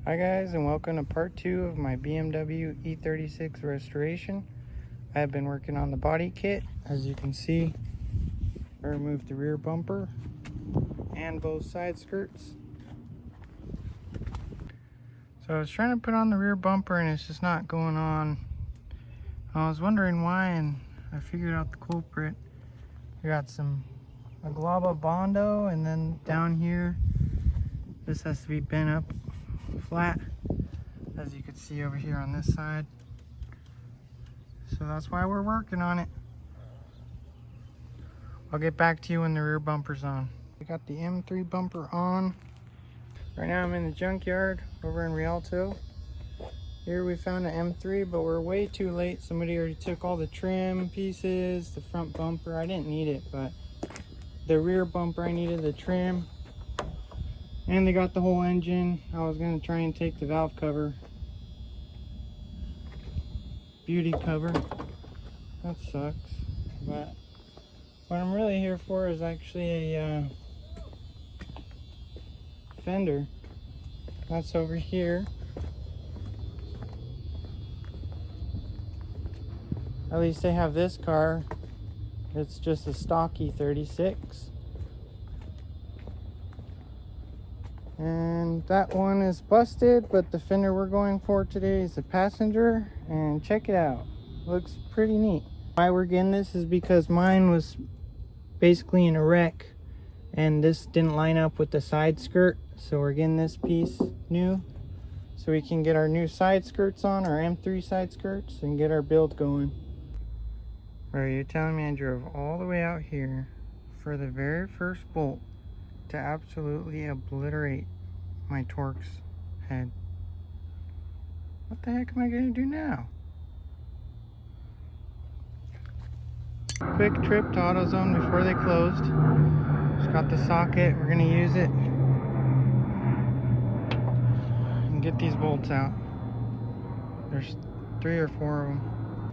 Hi guys, and welcome to part 2 of my BMW E36 restoration. I have been working on the body kit. As you can see, I removed the rear bumper and both side skirts. So I was trying to put on the rear bumper and it's just not going on. I was wondering why, and I figured out the culprit. We got a glaba bondo, and then down here this has to be bent up flat, as you can see over here on this side. So that's why we're working on it. I'll get back to you when the rear bumper's on. We got the M3 bumper on. Right now I'm in the junkyard over in Rialto. Here we found an M3, but we're way too late. Somebody already took all the trim pieces, the front bumper. I didn't need it, but the rear bumper I needed the trim. And they got the whole engine. I was gonna try and take the valve cover. Beauty cover. That sucks. But what I'm really here for is actually a fender. That's over here. At least they have this car. It's just a stock E36. And that one is busted, but the fender we're going for today is the passenger. And check it out. Looks pretty neat. Why we're getting this is because mine was basically in a wreck and this didn't line up with the side skirt. So we're getting this piece new so we can get our new side skirts on, our M3 side skirts, and get our build going. Bro, you're telling me I drove all the way out here for the very first bolt to absolutely obliterate my Torx head? What the heck am I gonna do now? Quick trip to AutoZone before they closed. Just got the socket, we're gonna use it and get these bolts out. There's 3 or 4 of them.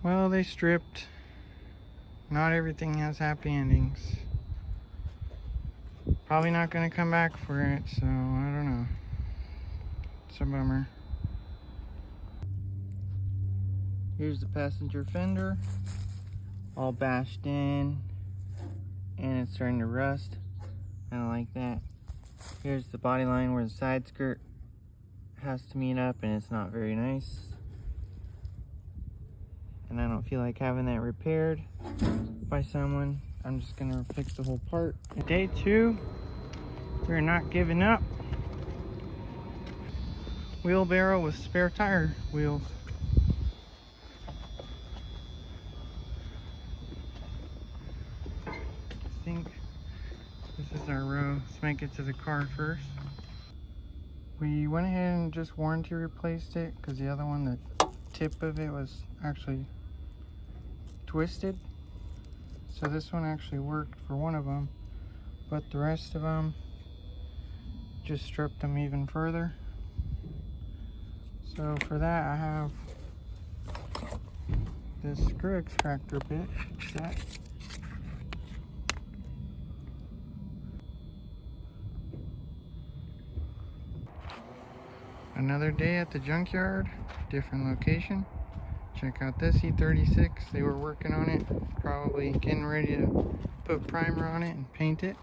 Well, they stripped. Not everything has happy endings. Probably not gonna come back for it, so I don't know. It's a bummer. Here's the passenger fender, all bashed in, and it's starting to rust. I don't like that. Here's the body line where the side skirt has to meet up, and it's not very nice. And I don't feel like having that repaired by someone. I'm just gonna fix the whole part. Day 2, we're not giving up. Wheelbarrow with spare tire wheels. I think this is our row. Let's make it to the car first. We went ahead and just warranty replaced it because the other one, the tip of it was actually twisted. So this one actually worked for one of them, but the rest of them just stripped them even further. So for that I have this screw extractor bit set. Another day at the junkyard, different location. Check out this E36, they were working on it, probably getting ready to put primer on it and paint it.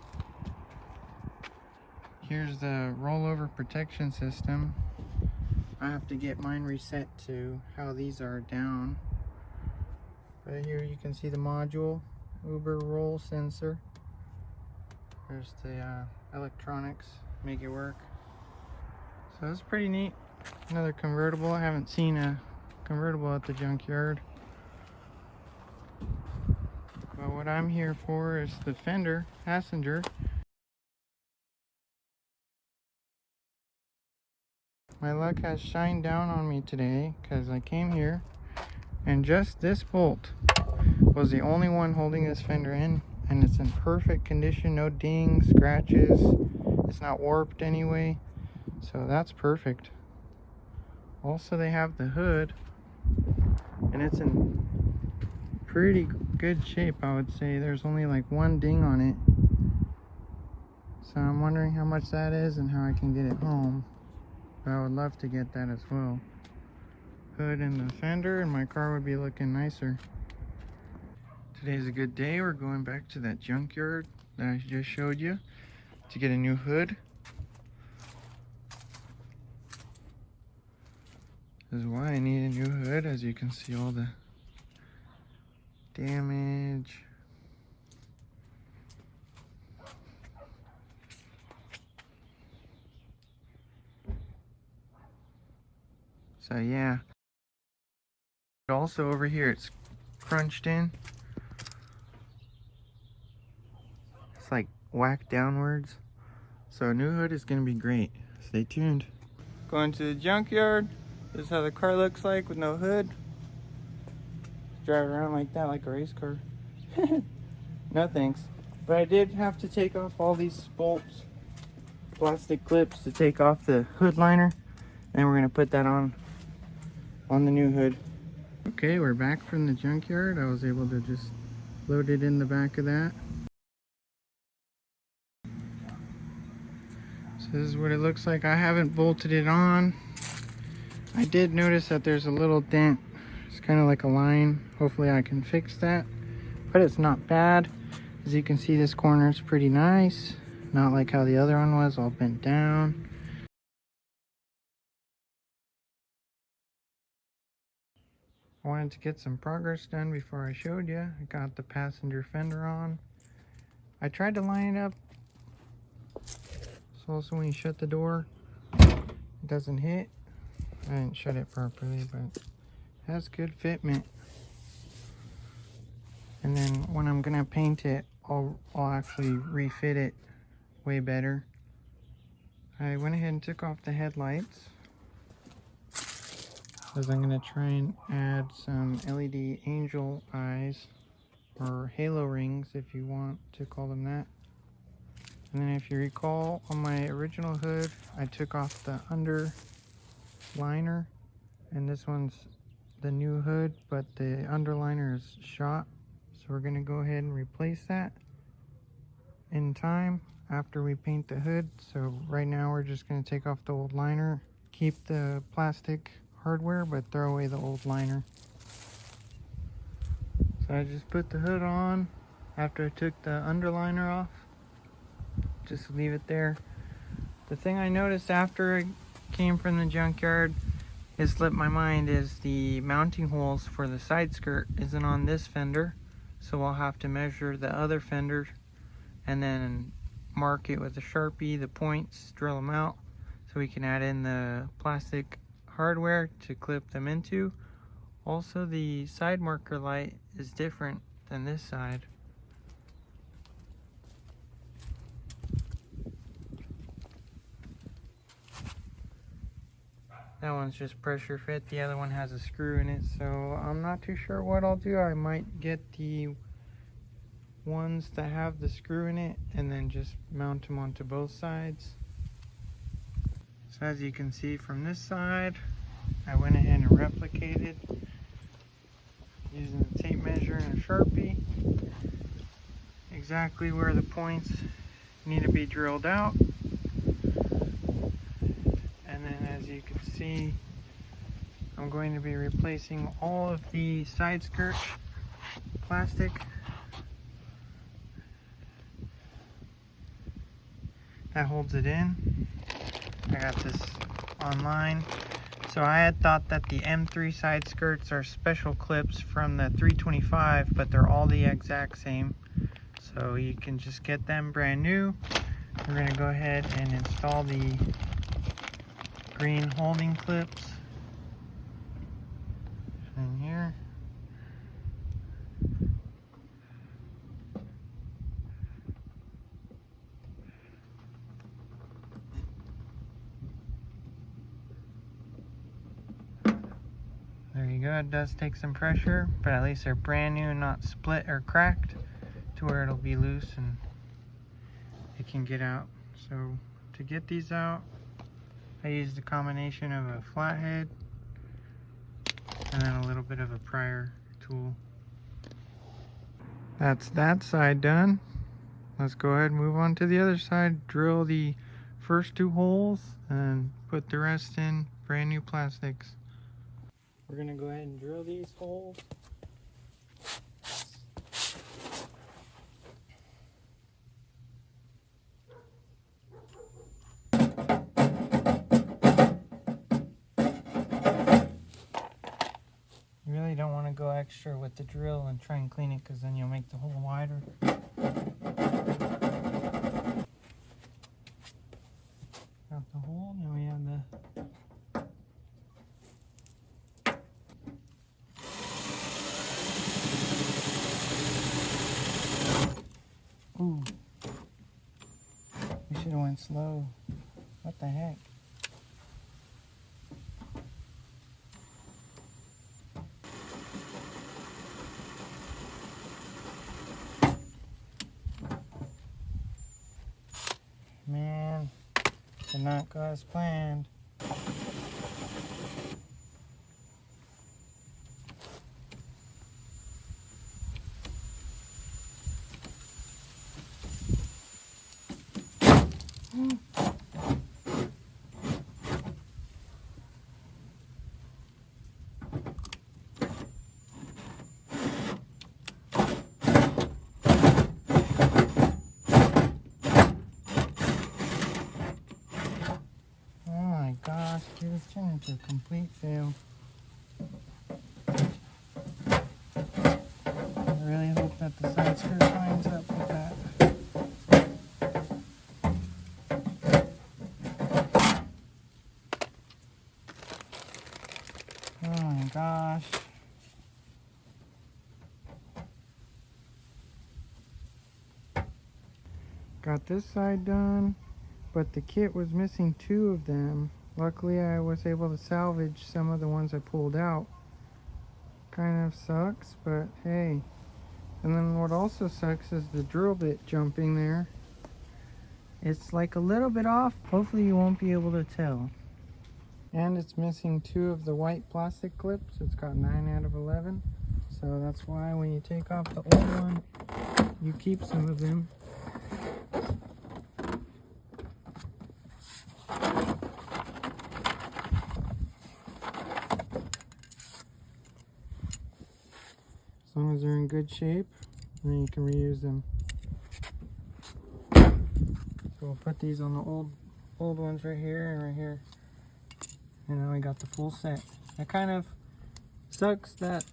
Here's the rollover protection system. I have to get mine reset to how these are down. But here you can see the module, Uber roll sensor. There's the electronics, make it work. So it's pretty neat. Another convertible. I haven't seen a convertible at the junkyard. But what I'm here for is the fender passenger. My luck has shined down on me today because I came here and just this bolt was the only one holding this fender in, and it's in perfect condition, no dings, scratches, it's not warped anyway, so that's perfect. Also, they have the hood and it's in pretty good shape, I would say. There's only like one ding on it, so I'm wondering how much that is and how I can get it home. But I would love to get that as well. Hood and the fender, and my car would be looking nicer. Today's a good day. We're going back to that junkyard that I just showed you to get a new hood. This is why I need a new hood. As you can see, all the damage. So yeah. Also over here, it's crunched in. It's like whacked downwards. So a new hood is gonna be great. Stay tuned. Going to the junkyard. This is how the car looks like with no hood. Drive around like that like a race car. No thanks. But I did have to take off all these bolts, plastic clips to take off the hood liner. And we're gonna put that on the new hood. Okay, we're back from the junkyard. I was able to just load it in the back of that. So this is what it looks like. I haven't bolted it on. I did notice that there's a little dent. It's kind of like a line. Hopefully I can fix that. But it's not bad. As you can see, this corner is pretty nice. Not like how the other one was, all bent down. I wanted to get some progress done before I showed you. I got the passenger fender on. I tried to line it up so also when you shut the door, it doesn't hit. I didn't shut it properly, but it has good fitment. And then when I'm gonna paint it, I'll actually refit it way better. I went ahead and took off the headlights because I'm gonna try and add some LED angel eyes, or halo rings if you want to call them that. And then if you recall, on my original hood, I took off the under liner, and this one's the new hood, but the underliner is shot. So we're gonna go ahead and replace that in time after we paint the hood. So right now we're just gonna take off the old liner, keep the plastic hardware, but throw away the old liner. So I just put the hood on after I took the underliner off. Just leave it there. The thing I noticed after I came from the junkyard, it slipped my mind, is the mounting holes for the side skirt isn't on this fender. So I'll have to measure the other fender and then mark it with a Sharpie, the points, drill them out so we can add in the plastic hardware to clip them into. Also, the side marker light is different than this side. That one's just pressure fit, the other one has a screw in it, so I'm not too sure what I'll do. I might get the ones that have the screw in it and then just mount them onto both sides. So as you can see from this side, I went ahead and replicated using a tape measure and a Sharpie exactly where the points need to be drilled out. And then as you can see, I'm going to be replacing all of the side skirt plastic. That holds it in. I got this online. So I had thought that the M3 side skirts are special clips from the 325, but they're all the exact same. So you can just get them brand new. We're going to go ahead and install the green holding clips in here. There you go. It does take some pressure, but at least they're brand new and not split or cracked to where it'll be loose and it can get out. So to get these out, I used a combination of a flathead and then a little bit of a prier tool. That's that side done. Let's go ahead and move on to the other side. Drill the first two holes and put the rest in brand new plastics. We're gonna go ahead and drill these holes. You really don't want to go extra with the drill and try and clean it, because then you'll make the hole wider. Got the hole, now we have the ooh. We should have went slow. What the heck? Man, did not go as planned. Gosh, dude, this turned into a complete fail. I really hope that the side skirt lines up with that. Oh my gosh. Got this side done, but the kit was missing 2 of them. Luckily, I was able to salvage some of the ones I pulled out. Kind of sucks, but hey. And then what also sucks is the drill bit jumping there. It's like a little bit off. Hopefully you won't be able to tell. And it's missing 2 of the white plastic clips. It's got 9 out of 11. So that's why when you take off the old one, you keep some of them. As long as they're in good shape, then you can reuse them. So we'll put these on the old ones right here and right here. And now we got the full set. It kind of sucks that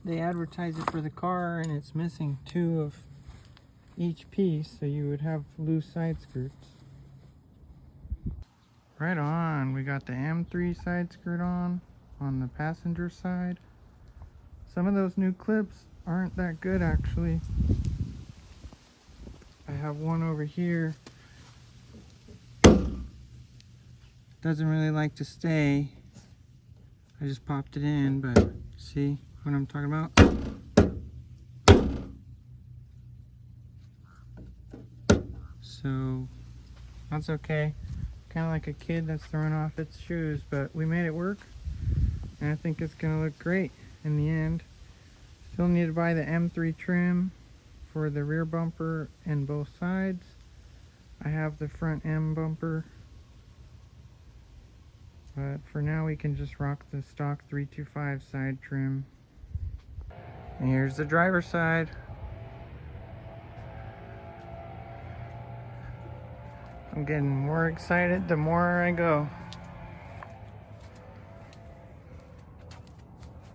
they advertise it for the car and it's missing 2 of each piece, so you would have loose side skirts. Right on, we got the M3 side skirt on the passenger side. Some of those new clips aren't that good actually. I have one over here. Doesn't really like to stay. I just popped it in, but see what I'm talking about? So that's okay. Kind of like a kid that's throwing off its shoes, but we made it work. And I think it's gonna look great in the end. Still need to buy the M3 trim for the rear bumper and both sides. I have the front M bumper, but for now we can just rock the stock 325 side trim. And here's the driver's side. I'm getting more excited the more I go.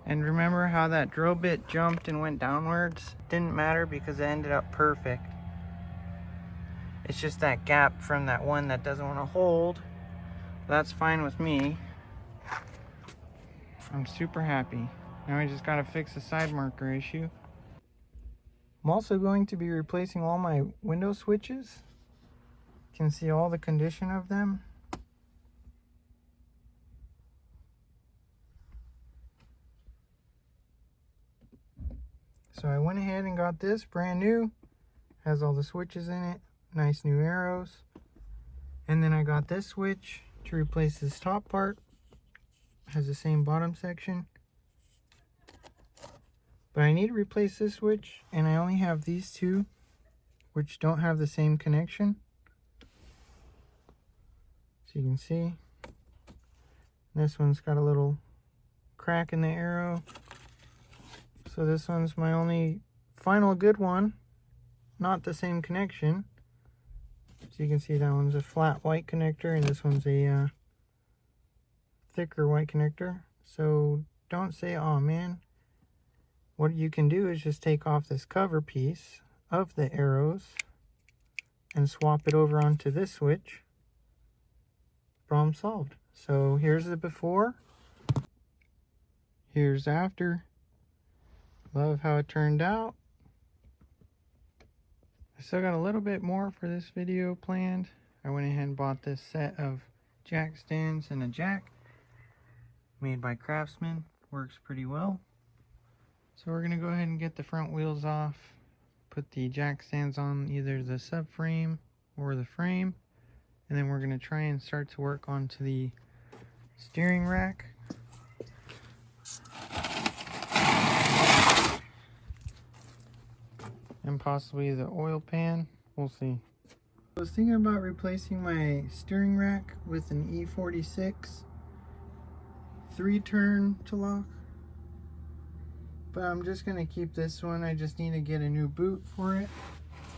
And remember how that drill bit jumped and went downwards? Didn't matter because it ended up perfect. It's just that gap from that one that doesn't want to hold. That's fine with me. I'm super happy. Now I just gotta fix the side marker issue. I'm also going to be replacing all my window switches. You can see all the condition of them. So I went ahead and got this brand new. Has all the switches in it. Nice new arrows. And then I got this switch to replace this top part. Has the same bottom section. But I need to replace this switch, and I only have these 2, which don't have the same connection. So you can see. This one's got a little crack in the arrow. So this one's my only final good one. Not the same connection. So you can see that one's a flat white connector and this one's a thicker white connector. So don't say, oh man. What you can do is just take off this cover piece of the arrows and swap it over onto this switch. Problem solved. So here's the before. Here's after. Love how it turned out. I still got a little bit more for this video planned. I went ahead and bought this set of jack stands and a jack made by Craftsman. Works pretty well. So we're going to go ahead and get the front wheels off, put the jack stands on either the subframe or the frame, and then we're going to try and start to work onto the steering rack. And possibly the oil pan. We'll see. I was thinking about replacing my steering rack with an E36 3-turn to lock. But I'm just going to keep this one. I just need to get a new boot for it.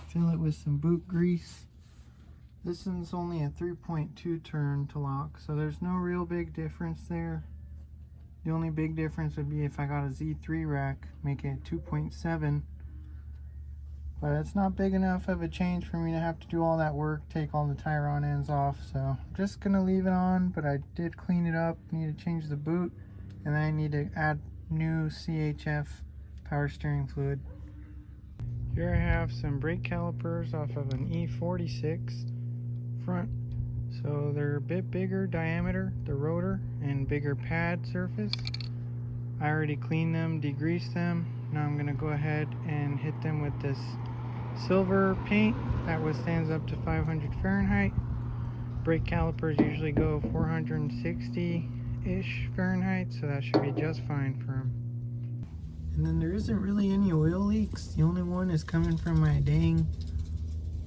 Fill it with some boot grease. This one's only a 3.2 turn to lock, so there's no real big difference there. The only big difference would be if I got a Z3 rack, make it 2.7. But it's not big enough of a change for me to have to do all that work, take all the tie rod ends off. So I'm just going to leave it on, but I did clean it up. Need to change the boot, and then I need to add new CHF power steering fluid. Here I have some brake calipers off of an E46 front. So they're a bit bigger diameter, the rotor, and bigger pad surface. I already cleaned them, degreased them. Now I'm going to go ahead and hit them with this silver paint that withstands up to 500 Fahrenheit. Brake calipers usually go 460-ish Fahrenheit, so that should be just fine for them. And then there isn't really any oil leaks. The only one is coming from my dang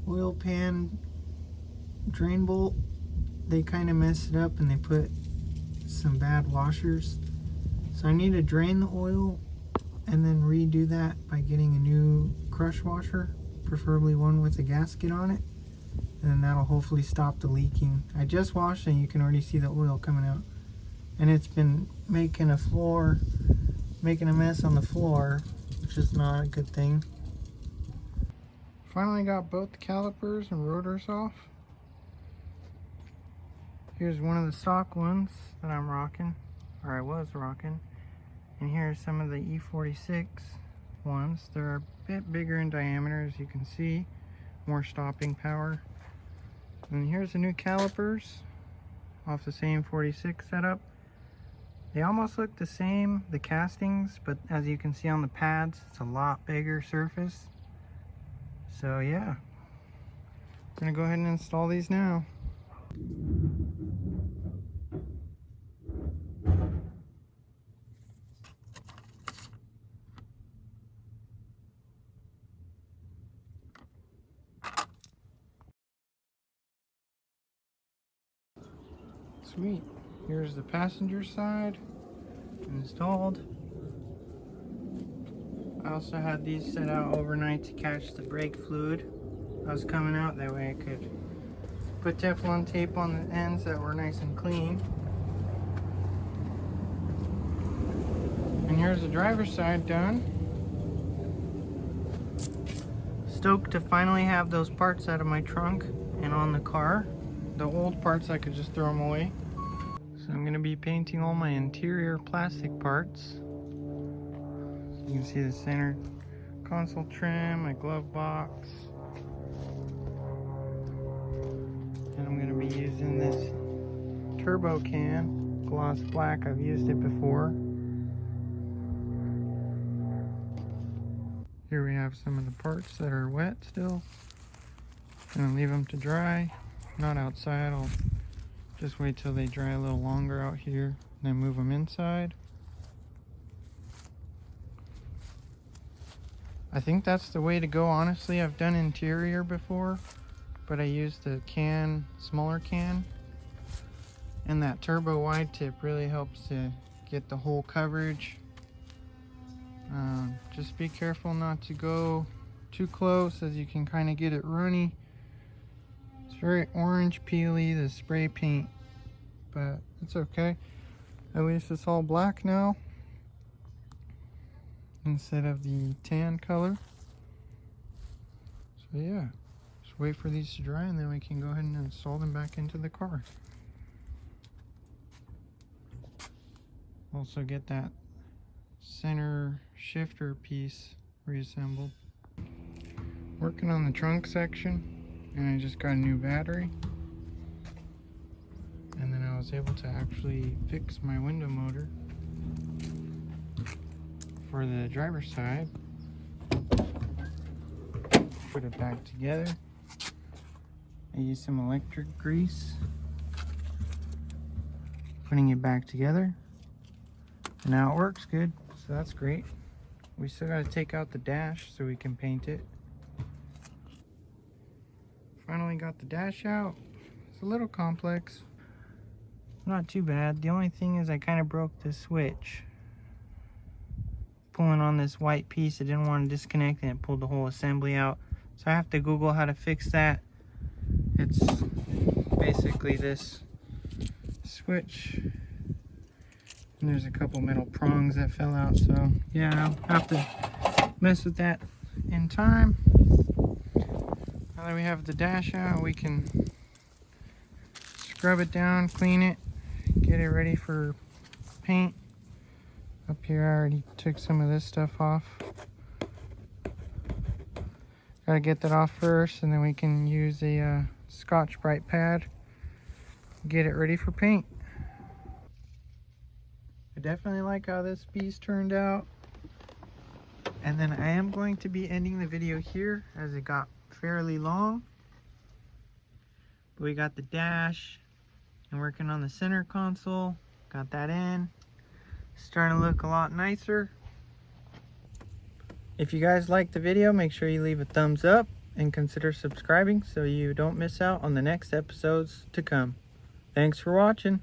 oil pan drain bolt. They kind of messed it up and they put some bad washers. So I need to drain the oil and then redo that by getting a new crush washer, preferably one with a gasket on it, and then that'll hopefully stop the leaking. I just washed and you can already see the oil coming out, and it's been making a mess on the floor, which is not a good thing. Finally got both calipers and rotors off. Here's one of the stock ones that I'm rocking, or I was rocking. And here's some of the E46 ones. They're a bit bigger in diameter, as you can see. More stopping power. And here's the new calipers off the same 46 setup. They almost look the same, the castings, but as you can see on the pads, it's a lot bigger surface. So yeah, I'm gonna go ahead and install these now. Sweet. Here's the passenger side installed. I also had these set out overnight to catch the brake fluid that was coming out. That way I could put Teflon tape on the ends that were nice and clean. And here's the driver's side done. Stoked to finally have those parts out of my trunk and on the car. The old parts I could just throw them away. So I'm going to be painting all my interior plastic parts. So you can see the center console trim, my glove box. And I'm going to be using this turbo can, gloss black. I've used it before. Here we have some of the parts that are wet still. Gonna leave them to dry. Not outside, I'll just wait till they dry a little longer out here, then move them inside. I think that's the way to go, honestly. I've done interior before, but I used the can, smaller can. And that turbo wide tip really helps to get the whole coverage. Just be careful not to go too close, as you can kind of get it runny. It's very orange peely, the spray paint, but it's okay. At least it's all black now instead of the tan color. So yeah, just wait for these to dry and then we can go ahead and install them back into the car. Also get that center shifter piece reassembled. Working on the trunk section, and I just got a new battery. And then I was able to actually fix my window motor for the driver's side. Put it back together. I used some electric grease, putting it back together. And now it works good, so that's great. We still got to take out the dash so we can paint it. Finally got the dash out. It's a little complex. Not too bad. The only thing is I kind of broke the switch. Pulling on this white piece, I didn't want to disconnect and it pulled the whole assembly out. So I have to Google how to fix that. It's basically this switch. And there's a couple metal prongs that fell out, so yeah, I'll have to mess with that in time. Now that we have the dash out, we can scrub it down, clean it, get it ready for paint. Up here I already took some of this stuff off. Gotta get that off first, and then we can use a Scotch-Brite pad, get it ready for paint. I definitely like how this piece turned out. And then I am going to be ending the video here as it got fairly long. But we got the dash and working on the center console. Got that in. Starting to look a lot nicer. If you guys liked the video, make sure you leave a thumbs up and consider subscribing so you don't miss out on the next episodes to come. Thanks for watching.